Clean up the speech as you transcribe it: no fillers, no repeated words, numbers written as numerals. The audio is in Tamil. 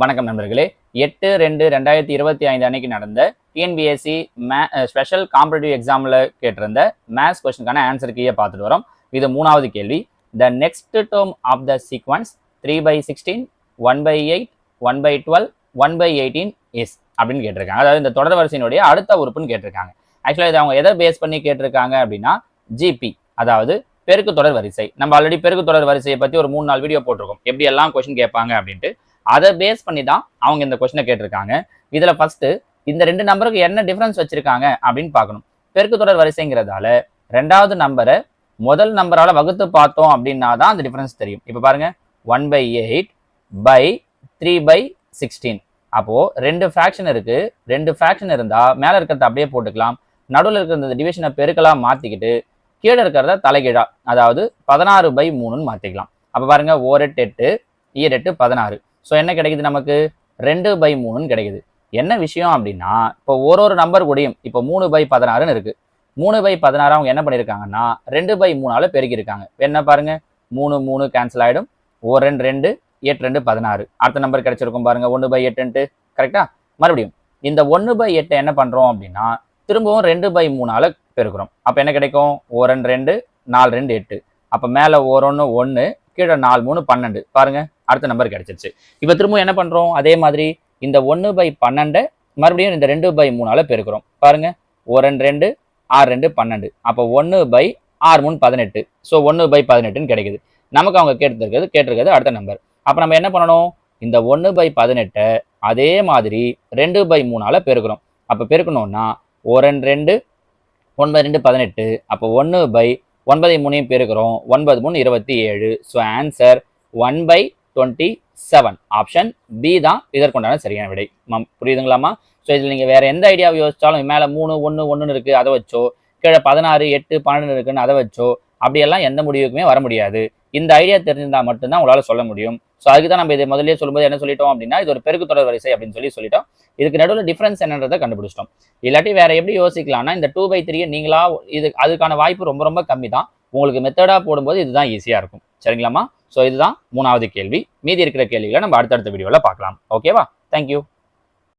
வணக்கம் நண்பர்களே. 8/2/2025 அன்னைக்கு நடந்த டிஎன்பிஎஸ்சி ஸ்பெஷல் காம்படிட்டிவ் எக்ஸாமில் கேட்டிருந்த மேத்ஸ் கொஸ்டினுக்கான ஆன்சர் கீயை பார்த்துட்டு வரோம். இது 3வது கேள்வி. The next term of the sequence 3/16, 1/8, 1/12, 1/18 is அப்படின்னு கேட்டிருக்காங்க. அதாவது இந்த தொடர் வரிசையினுடைய அடுத்த உறுப்புன்னு கேட்டிருக்காங்க. ஆக்சுவலாக இது அவங்க எதை பேஸ் பண்ணி கேட்டிருக்காங்க அப்படின்னா ஜிபி, அதாவது பெருக்கு தொடர் வரிசை. நம்ம ஆல்ரெடி பெருக்கு தொடர் வரிசையை பற்றி ஒரு 3-4 வீடியோ போட்டிருக்கோம், எப்படி எல்லாம் கொஸ்டின் கேட்பாங்க அப்படின்ட்டு. அதை பேஸ் பண்ணி தான் அவங்க இந்த கொஸ்டினை கேட்டிருக்காங்க. இதில் ஃபர்ஸ்ட் இந்த 2 நம்பருக்கு என்ன டிஃபரன்ஸ் வச்சிருக்காங்க அப்படின்னு பார்க்கணும். பெருக்கு தொடர் வரிசைங்கிறதால 2வது நம்பரை முதல் நம்பரால் வகுத்து பார்த்தோம் அப்படின்னா தான் அந்த டிஃபரன்ஸ் தெரியும். இப்போ பாருங்க, 1/8 by 3/16. அப்போ 2 ஃப்ராக்ஷன் இருக்கு. 2 ஃப்ராக்ஷன் இருந்தா மேலே இருக்கிறத அப்படியே போட்டுக்கலாம். நடுவில் இருக்கிற இந்த டிவிஷனை பெருக்கலாம் மாற்றிக்கிட்டு கீழே இருக்கிறத தலைகீழா, அதாவது 16/3ன்னு மாற்றிக்கலாம். அப்போ பாருங்க, 4 8 8 16. ஸோ என்ன கிடைக்குது நமக்கு? 2/3ன்னு கிடைக்குது. என்ன விஷயம் அப்படின்னா, இப்போ ஒரு நம்பர் கூடயும் இப்போ 3/16ன்னு இருக்கு. 3/16 அவங்க என்ன பண்ணியிருக்காங்கன்னா 2/3ஆல பெருக்கியிருக்காங்க. என்ன பாருங்க, 3 3 கேன்சல் ஆகிடும். 1 2 2 8 2 16. அடுத்த நம்பர் கிடைச்சிருக்கும் பாருங்க, 1/8. கரெக்டா? மறுபடியும் இந்த 1/8 என்ன பண்றோம் அப்படின்னா திரும்பவும் 2/3ஆல பெருக்கிறோம். அப்போ என்ன கிடைக்கும்? 1 2 4 2 8. அப்போ மேலே 1 1 கீழே 4 3 12. பாருங்க, அடுத்த நம்பர் கிடைச்சிருச்சு. இப்போ திரும்பவும் என்ன பண்றோம்? அதே மாதிரி இந்த 1/12 மறுபடியும் இந்த 2/3ஆல பெருக்கிறோம். பாருங்க, 1 2 6 2 12. அப்போ 1/6 3 18. ஸோ 1/18ன்னு கிடைக்குது. நமக்கு அவங்க கேட்டிருக்கிறது அடுத்த நம்பர். அப்போ நம்ம என்ன பண்ணணும்? இந்த 1/18 அதே மாதிரி 2/3ஆல பெருக்கிறோம். அப்போ பெருக்கணும்னா 1 2 9 2 18. அப்போ 1/9 பெருக்கிறோம். 9 3 27. So answer 1/27. ஆப்ஷன் பி தான் இதற்குண்டான சரியான விடை. புரியுதுங்களாமா? ஸோ இதில் நீங்கள் வேற எந்த ஐடியாவை யோசிச்சாலும் மேலே 3 1 1 இருக்கு அதை வச்சோ, கீழே 16 8 12 இருக்குன்னு அதை வச்சோ அப்படியெல்லாம் எந்த முடிவுக்குமே வர முடியாது. இந்த ஐடியா தெரிஞ்சிருந்தா மட்டும்தான் உங்களால் சொல்ல முடியும். ஸோ அதுக்கு தான் நம்ம இதை முதலே சொல்லும்போது என்ன சொல்லிட்டோம் அப்படின்னா, இது ஒரு பெருக்கு தொடர் வரிசை அப்படின்னு சொல்லிட்டோம். இதுக்கு நடுவில் டிஃபரன்ஸ் என்னன்றதை கண்டுபிடிச்சிட்டோம். இல்லாட்டி வேற எப்படி யோசிக்கலாம்னா, இந்த 2/3 நீங்களா அதுக்கான வாய்ப்பு ரொம்ப ரொம்ப கம்மி தான். உங்களுக்கு மெத்தடா போடும்போது இதுதான் ஈஸியா இருக்கும். சரிங்களாமா? ஸோ இதுதான் 3வது கேள்வி. மீதி இருக்கிற கேள்விகளை நம்ம அடுத்தடுத்த வீடியோவில் பார்க்கலாம். ஓகேவா? தேங்க்யூ.